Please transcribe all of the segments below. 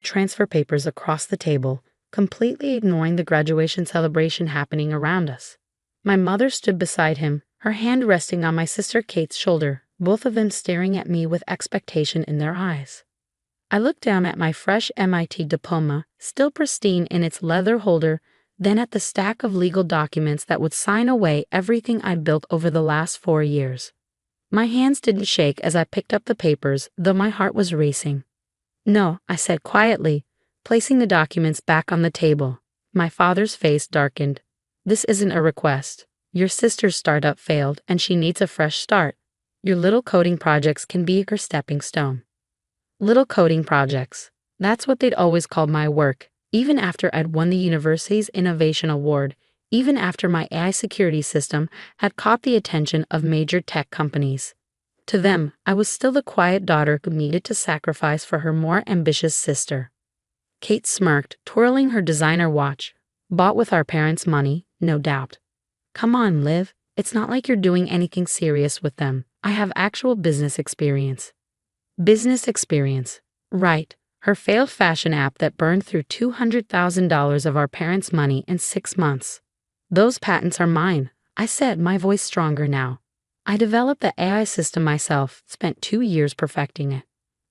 transfer papers across the table, completely ignoring the graduation celebration happening around us. My mother stood beside him, her hand resting on my sister Kate's shoulder, both of them staring at me with expectation in their eyes. I looked down at my fresh MIT diploma, still pristine in its leather holder, then at the stack of legal documents that would sign away everything I'd built over the last 4 years. My hands didn't shake as I picked up the papers, though my heart was racing. "No," I said quietly, placing the documents back on the table. My father's face darkened. "This isn't a request. Your sister's startup failed and she needs a fresh start. Your little coding projects can be her stepping stone." Little coding projects. That's what they'd always called my work, even after I'd won the university's Innovation Award, even after my AI security system had caught the attention of major tech companies. To them, I was still the quiet daughter who needed to sacrifice for her more ambitious sister. Kate smirked, twirling her designer watch. "Bought with our parents' money, no doubt." "Come on, Liv. It's not like you're doing anything serious with them. I have actual business experience." Business experience. Right. Her failed fashion app that burned through $200,000 of our parents' money in 6 months. "Those patents are mine," I said, my voice stronger now. "I developed the AI system myself, spent 2 years perfecting it.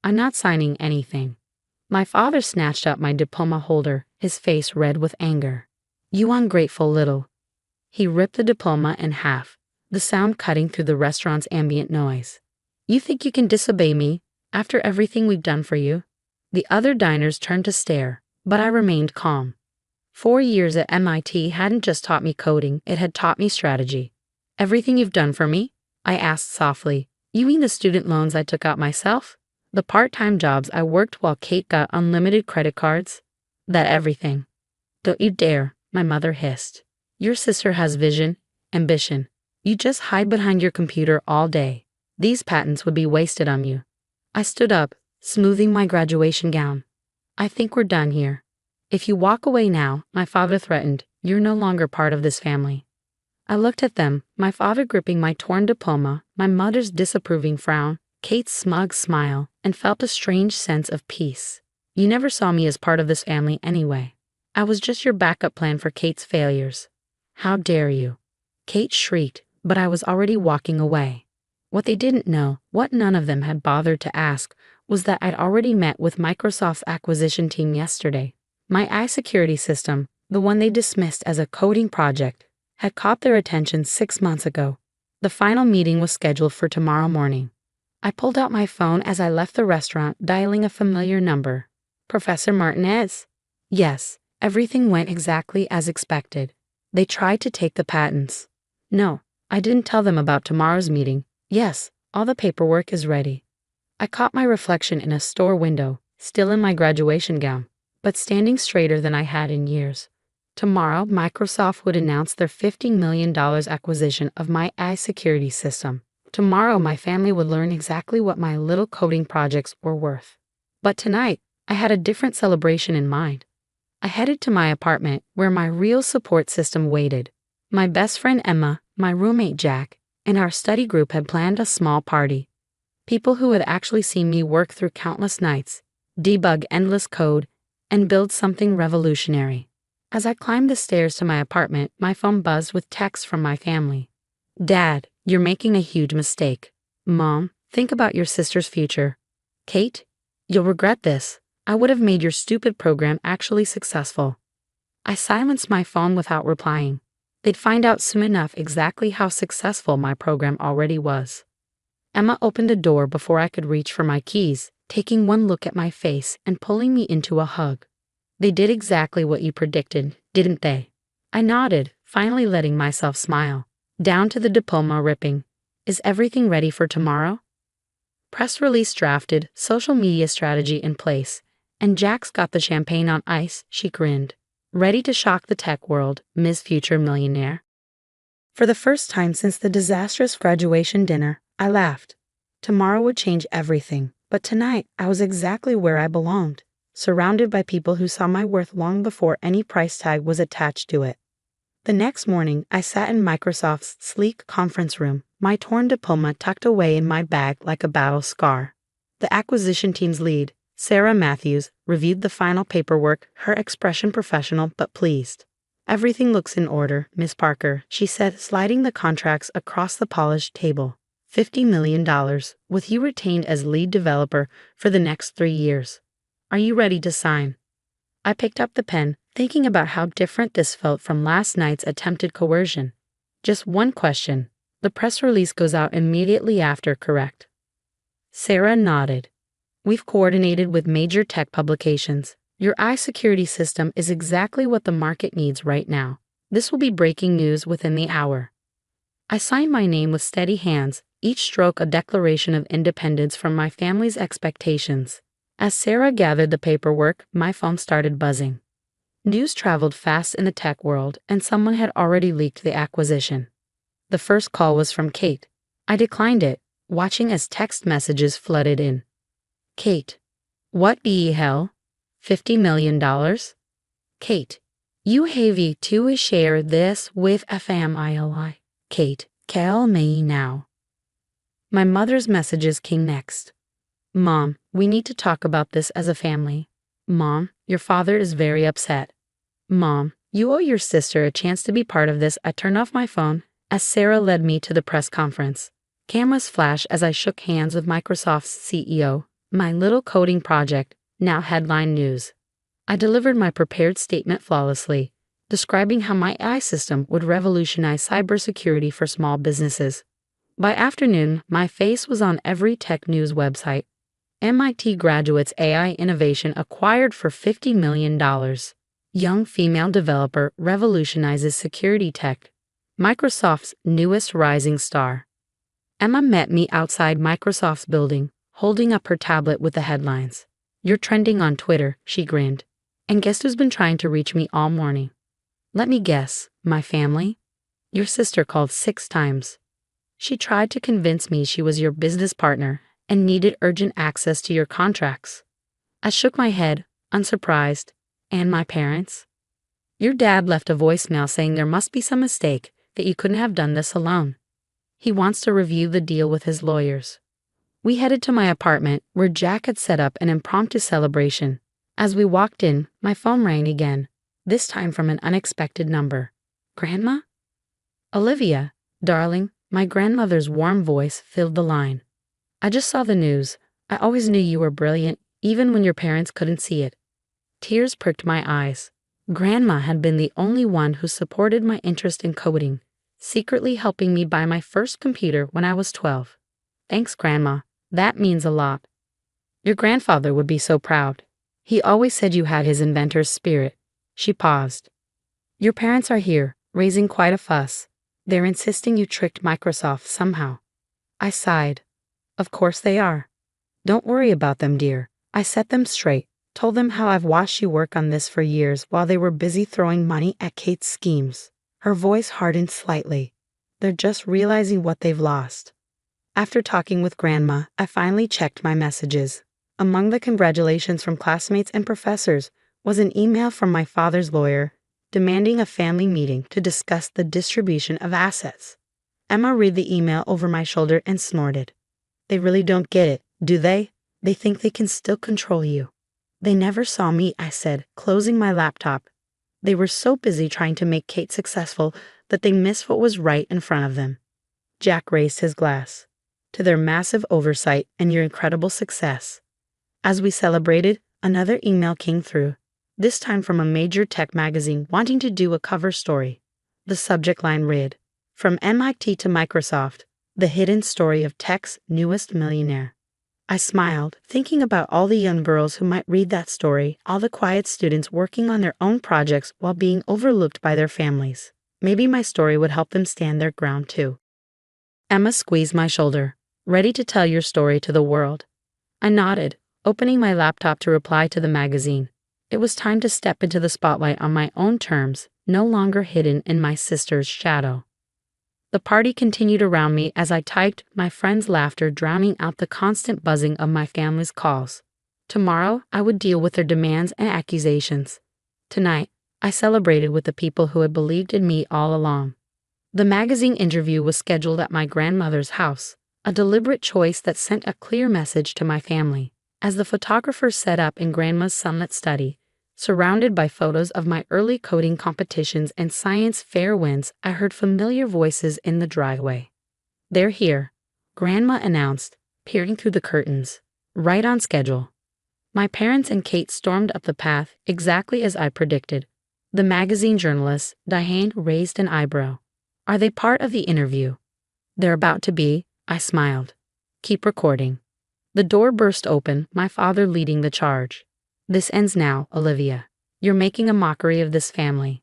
I'm not signing anything." My father snatched up my diploma holder, his face red with anger. "You ungrateful little." He ripped the diploma in half, the sound cutting through the restaurant's ambient noise. "You think you can disobey me, after everything we've done for you?" The other diners turned to stare, but I remained calm. 4 years at MIT hadn't just taught me coding, it had taught me strategy. "Everything you've done for me?" I asked softly. "You mean the student loans I took out myself? The part-time jobs I worked while Kate got unlimited credit cards? That everything?" "Don't you dare," my mother hissed. "Your sister has vision, ambition. You just hide behind your computer all day. These patents would be wasted on you." I stood up, smoothing my graduation gown. "I think we're done here. If you walk away now," my father threatened, "you're no longer part of this family." I looked at them, my father gripping my torn diploma, my mother's disapproving frown, Kate's smug smile, and felt a strange sense of peace. "You never saw me as part of this family anyway. I was just your backup plan for Kate's failures." "How dare you?" Kate shrieked, but I was already walking away. What they didn't know, what none of them had bothered to ask, was that I'd already met with Microsoft's acquisition team yesterday. My AI security system, the one they dismissed as a coding project, had caught their attention 6 months ago. The final meeting was scheduled for tomorrow morning. I pulled out my phone as I left the restaurant, dialing a familiar number. "Professor Martinez?" Yes, everything went exactly as expected. They tried to take the patents. No, I didn't tell them about tomorrow's meeting. Yes, all the paperwork is ready. I caught my reflection in a store window, still in my graduation gown, but standing straighter than I had in years. Tomorrow, Microsoft would announce their $50 million acquisition of my AI security system. Tomorrow, my family would learn exactly what my little coding projects were worth. But tonight, I had a different celebration in mind. I headed to my apartment, where my real support system waited. My best friend Emma, my roommate Jack, and our study group had planned a small party. People who had actually seen me work through countless nights, debug endless code, and build something revolutionary. As I climbed the stairs to my apartment, my phone buzzed with texts from my family. "Dad, you're making a huge mistake." "Mom, think about your sister's future." "Kate, you'll regret this. I would have made your stupid program actually successful." I silenced my phone without replying. They'd find out soon enough exactly how successful my program already was. Emma opened the door before I could reach for my keys, taking one look at my face and pulling me into a hug. "They did exactly what you predicted, didn't they?" I nodded, finally letting myself smile. Down to the diploma ripping. "Is everything ready for tomorrow?" Press release drafted, social media strategy in place, and Jack's got the champagne on ice, she grinned. "Ready to shock the tech world, Ms. Future Millionaire?" For the first time since the disastrous graduation dinner, I laughed. Tomorrow would change everything, but tonight I was exactly where I belonged, surrounded by people who saw my worth long before any price tag was attached to it. The next morning, I sat in Microsoft's sleek conference room, my torn diploma tucked away in my bag like a battle scar. The acquisition team's lead, Sarah Matthews reviewed the final paperwork, her expression professional but pleased. "Everything looks in order, Miss Parker," she said, sliding the contracts across the polished table. $50 million, with you retained as lead developer for the next 3 years. Are you ready to sign? I picked up the pen, thinking about how different this felt from last night's attempted coercion. Just one question. The press release goes out immediately after, correct? Sarah nodded. "We've coordinated with major tech publications. Your security system is exactly what the market needs right now. This will be breaking news within the hour." I signed my name with steady hands, each stroke a declaration of independence from my family's expectations. As Sarah gathered the paperwork, my phone started buzzing. News traveled fast in the tech world, and someone had already leaked the acquisition. The first call was from Kate. I declined it, watching as text messages flooded in. "Kate, what the hell? $50 million? Kate, you have to share this with a family. Kate, call me now." My mother's messages came next. "Mom, we need to talk about this as a family. Mom, your father is very upset. Mom, you owe your sister a chance to be part of this." I turned off my phone as Sarah led me to the press conference. Cameras flashed as I shook hands with Microsoft's CEO. My little coding project now headline news. I delivered my prepared statement flawlessly, describing how my AI system would revolutionize cybersecurity for small businesses. By afternoon, my face was on every tech news website. MIT graduates AI innovation acquired for $50 million. Young female developer revolutionizes security tech. Microsoft's newest rising star. Emma met me outside Microsoft's building, holding up her tablet with the headlines. "You're trending on Twitter," she grinned. "And guess who's been trying to reach me all morning?" "Let me guess, my family? Your sister called 6 times. She tried to convince me she was your business partner and needed urgent access to your contracts." I shook my head, unsurprised. "And my parents?" "Your dad left a voicemail saying there must be some mistake, that you couldn't have done this alone. He wants to review the deal with his lawyers." We headed to my apartment, where Jack had set up an impromptu celebration. As we walked in, my phone rang again, this time from an unexpected number. "Grandma?" "Olivia, darling," my grandmother's warm voice filled the line. "I just saw the news. I always knew you were brilliant, even when your parents couldn't see it." Tears pricked my eyes. Grandma had been the only one who supported my interest in coding, secretly helping me buy my first computer when I was 12. "Thanks, Grandma. That means a lot. Your grandfather would be so proud. He always said you had his inventor's spirit." She paused. "Your parents are here, raising quite a fuss. They're insisting you tricked Microsoft somehow." I sighed. "Of course they are. Don't worry about them, dear. I set them straight, told them how I've watched you work on this for years while they were busy throwing money at Kate's schemes." Her voice hardened slightly. "They're just realizing what they've lost." After talking with Grandma, I finally checked my messages. Among the congratulations from classmates and professors was an email from my father's lawyer, demanding a family meeting to discuss the distribution of assets. Emma read the email over my shoulder and snorted. "They really don't get it, do they? They think they can still control you." "They never saw me," I said, closing my laptop. "They were so busy trying to make Kate successful that they missed what was right in front of them." Jack raised his glass. "To their massive oversight and your incredible success." As we celebrated, another email came through, this time from a major tech magazine wanting to do a cover story. The subject line read, "From MIT to Microsoft, the hidden story of tech's newest millionaire." I smiled, thinking about all the young girls who might read that story, all the quiet students working on their own projects while being overlooked by their families. Maybe my story would help them stand their ground too. Emma squeezed my shoulder. "Ready to tell your story to the world?" I nodded, opening my laptop to reply to the magazine. It was time to step into the spotlight on my own terms, no longer hidden in my sister's shadow. The party continued around me as I typed, my friends' laughter drowning out the constant buzzing of my family's calls. Tomorrow, I would deal with their demands and accusations. Tonight, I celebrated with the people who had believed in me all along. The magazine interview was scheduled at my grandmother's house, a deliberate choice that sent a clear message to my family. As the photographer set up in Grandma's sunlit study, surrounded by photos of my early coding competitions and science fair wins, I heard familiar voices in the driveway. "They're here," Grandma announced, peering through the curtains. "Right on schedule." My parents and Kate stormed up the path exactly as I predicted. The magazine journalist, Diane, raised an eyebrow. "Are they part of the interview?" "They're about to be," I smiled. "Keep recording." The door burst open, my father leading the charge. "This ends now, Olivia. You're making a mockery of this family."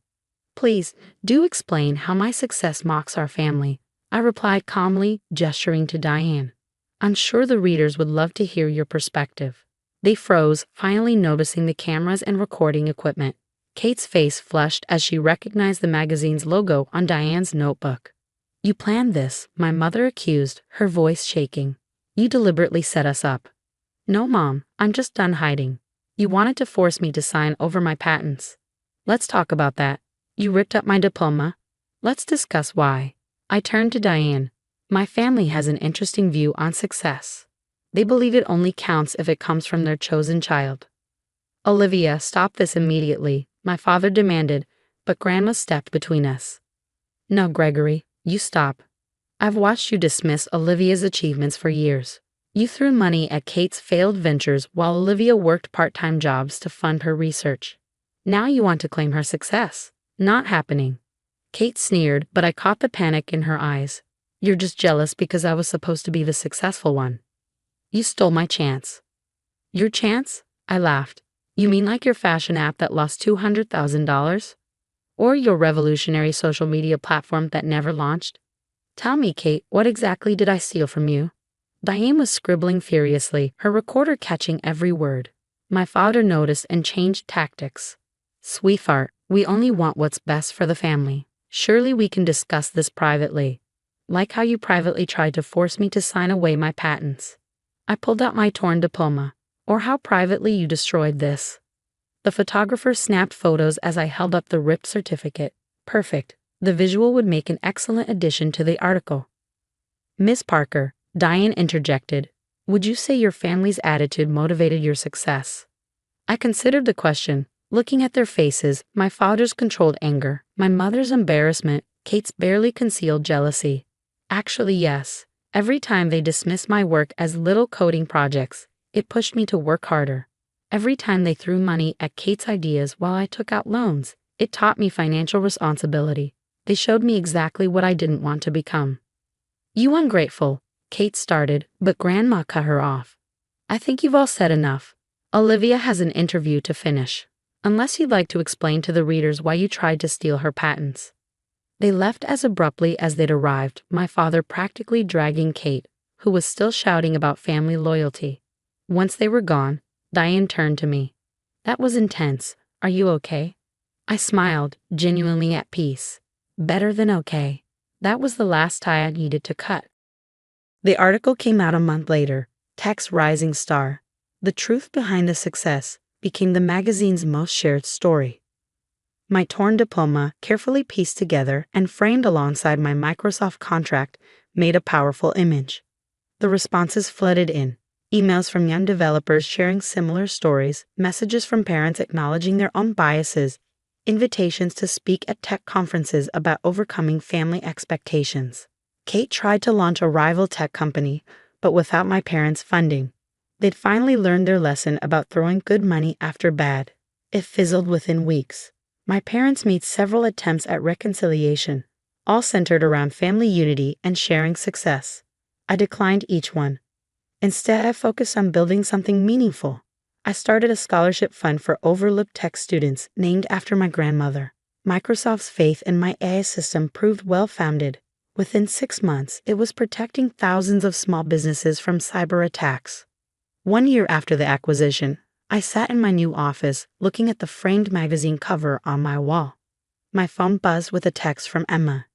"Please, do explain how my success mocks our family," I replied calmly, gesturing to Diane. "I'm sure the readers would love to hear your perspective." They froze, finally noticing the cameras and recording equipment. Kate's face flushed as she recognized the magazine's logo on Diane's notebook. "You planned this," my mother accused, her voice shaking. "You deliberately set us up." "No, Mom, I'm just done hiding. You wanted to force me to sign over my patents." "Let's talk about that. You ripped up my diploma. Let's discuss why." I turned to Diane. "My family has an interesting view on success. They believe it only counts if it comes from their chosen child." "Olivia, stop this immediately," my father demanded, but Grandma stepped between us. "No, Gregory, you stop. I've watched you dismiss Olivia's achievements for years. You threw money at Kate's failed ventures while Olivia worked part-time jobs to fund her research. Now you want to claim her success. Not happening." Kate sneered, but I caught the panic in her eyes. "You're just jealous because I was supposed to be the successful one. You stole my chance." "Your chance?" I laughed. "You mean like your fashion app that lost $200,000? Or your revolutionary social media platform that never launched? Tell me, Kate, what exactly did I steal from you?" Diane was scribbling furiously, her recorder catching every word. My father noticed and changed tactics. "Sweetheart, we only want what's best for the family. Surely we can discuss this privately. Like how you privately tried to force me to sign away my patents." I pulled out my torn diploma. "Or how privately you destroyed this." The photographer snapped photos as I held up the ripped certificate. "Perfect. The visual would make an excellent addition to the article." "Miss Parker," Diane interjected, "would you say your family's attitude motivated your success?" I considered the question, looking at their faces, my father's controlled anger, my mother's embarrassment, Kate's barely concealed jealousy. Actually, yes. Every time they dismissed my work as little coding projects, it pushed me to work harder. Every time they threw money at Kate's ideas while I took out loans, it taught me financial responsibility. They showed me exactly what I didn't want to become. "You ungrateful," Kate started, but Grandma cut her off. "I think you've all said enough. Olivia has an interview to finish. Unless you'd like to explain to the readers why you tried to steal her patents." They left as abruptly as they'd arrived, my father practically dragging Kate, who was still shouting about family loyalty. Once they were gone, Diane turned to me. "That was intense. Are you okay?" I smiled, genuinely at peace. Better than okay. That was the last tie I needed to cut. The article came out a month later, Tech's Rising Star. The truth behind the success became the magazine's most shared story. My torn diploma, carefully pieced together and framed alongside my Microsoft contract, made a powerful image. The responses flooded in. Emails from young developers sharing similar stories, messages from parents acknowledging their own biases, invitations to speak at tech conferences about overcoming family expectations. Kate tried to launch a rival tech company, but without my parents' funding. They'd finally learned their lesson about throwing good money after bad. It fizzled within weeks. My parents made several attempts at reconciliation, all centered around family unity and sharing success. I declined each one. Instead, I focused on building something meaningful. I started a scholarship fund for overlooked tech students named after my grandmother. Microsoft's faith in my AI system proved well-founded. Within 6 months, it was protecting thousands of small businesses from cyber attacks. 1 year after the acquisition, I sat in my new office looking at the framed magazine cover on my wall. My phone buzzed with a text from Emma.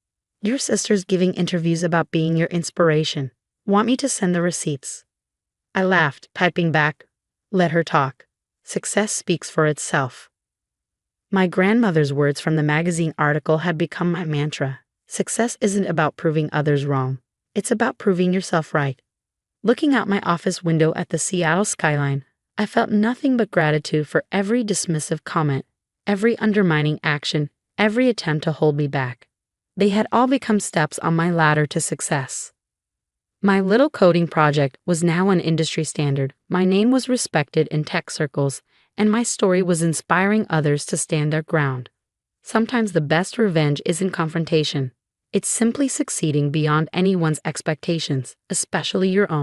"Your sister's giving interviews about being your inspiration. Want me to send the receipts?" I laughed, typing back, "Let her talk. Success speaks for itself." My grandmother's words from the magazine article had become my mantra. Success isn't about proving others wrong. It's about proving yourself right. Looking out my office window at the Seattle skyline, I felt nothing but gratitude for every dismissive comment, every undermining action, every attempt to hold me back. They had all become steps on my ladder to success. My little coding project was now an industry standard, my name was respected in tech circles, and my story was inspiring others to stand their ground. Sometimes the best revenge isn't confrontation. It's simply succeeding beyond anyone's expectations, especially your own.